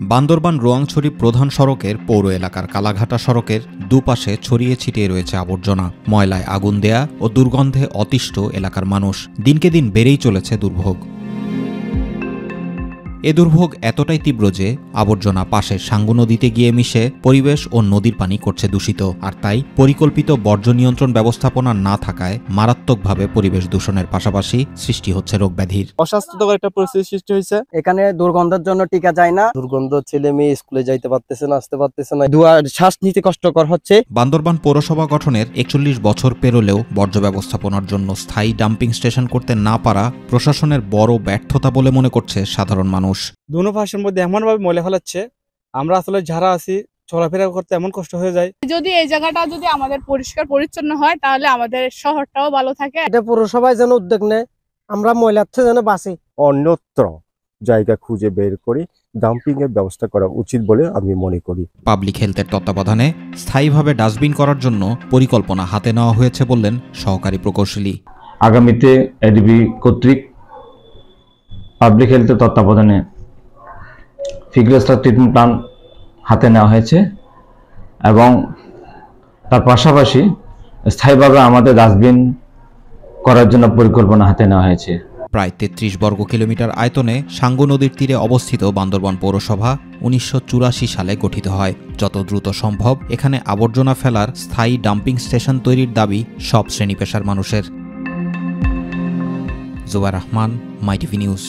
বান্দরবান রোয়াংছড়ি প্রধান সড়কের পৌর এলাকার কালাঘাটা সড়কের দুপাশে ছড়িয়ে ছিটিয়ে রয়েছে আবর্জনা। ময়লায় আগুন দেয়া ও দুর্গন্ধে অতিষ্ঠ এলাকার মানুষ। দিনকে দিন বেড়েই চলেছে দুর্ভোগ। এ দুর্ভোগ এতটাই তীব্র যে আবর্জনা পাশের সাঙ্গু নদীতে গিয়ে মিশে পরিবেশ ও নদীর পানি করছে দূষিত। আর তাই পরিকল্পিত বর্জ্য নিয়ন্ত্রণ ব্যবস্থাপনা না থাকায় মারাত্মকভাবে পরিবেশ দূষণের পাশাপাশি সৃষ্টি হচ্ছে রোগব্যাধির। অস্বাস্থ্যকর একটা পরিস্থিতি সৃষ্টি হয়েছে। এখানে দুর্গন্ধের জন্য টিকা যায় না, দুর্গন্ধ, ছেলে মেয়ে স্কুলে যাইতে পারতেছে না, আসতে পারতেছে না, শ্বাস নিতে কষ্টকর হচ্ছে। বান্দরবান পৌরসভা গঠনের ৪১ বছর পেরোলেও বর্জ্য ব্যবস্থাপনার জন্য স্থায়ী ডাম্পিং স্টেশন করতে না পারা প্রশাসনের বড় ব্যর্থতা বলে মনে করছে সাধারণ মানুষ। দুনো পাশের মধ্যে এমনভাবে ময়লা ফেলাচ্ছে, আমরা আসলে যারা আছি চলাফেরা করতে এমন কষ্ট হয়ে যায়। যদি এই জায়গাটা যদি আমাদের পরিষ্কার পরিচ্ছন্ন হয় তাহলে আমাদের শহরটাও ভালো থাকে। এটা পৌরসভায় যেন উদ্যোগ নেয়, আমরা ময়লার থেকে যেন বাঁচি। অন্যত্র জায়গা খুঁজে বের করে ডাম্পিং এর ব্যবস্থা করা উচিত বলে আমি মনে করি। পাবলিক হেলথের তত্ত্বাবধানে স্থায়ীভাবে ডাস্টবিন করার জন্য পরিকল্পনা হাতে নেওয়া হয়েছে বললেন সহকারী প্রকৌশলী। আগামীতে এডিবি কর্তৃক পাবলিক হেলথের তত্ত্বাবধানে ফিগ্রেস্টার ট্রিটমেন্ট প্ল্যান হাতে নেওয়া হয়েছে এবং তার পাশাপাশি স্থায়ীভাবে আমাদের ডাস্টবিন করার জন্য পরিকল্পনা হাতে নেওয়া হয়েছে। প্রায় ৩৩ বর্গ কিলোমিটার আয়তনে সাঙ্গু নদীর তীরে অবস্থিত বান্দরবান পৌরসভা ১৯৮৪ সালে গঠিত হয়। যত দ্রুত সম্ভব এখানে আবর্জনা ফেলার স্থায়ী ডাম্পিং স্টেশন তৈরির দাবি সব শ্রেণী পেশার মানুষের। জুবাইর রহমান, মাই টিভি নিউজ।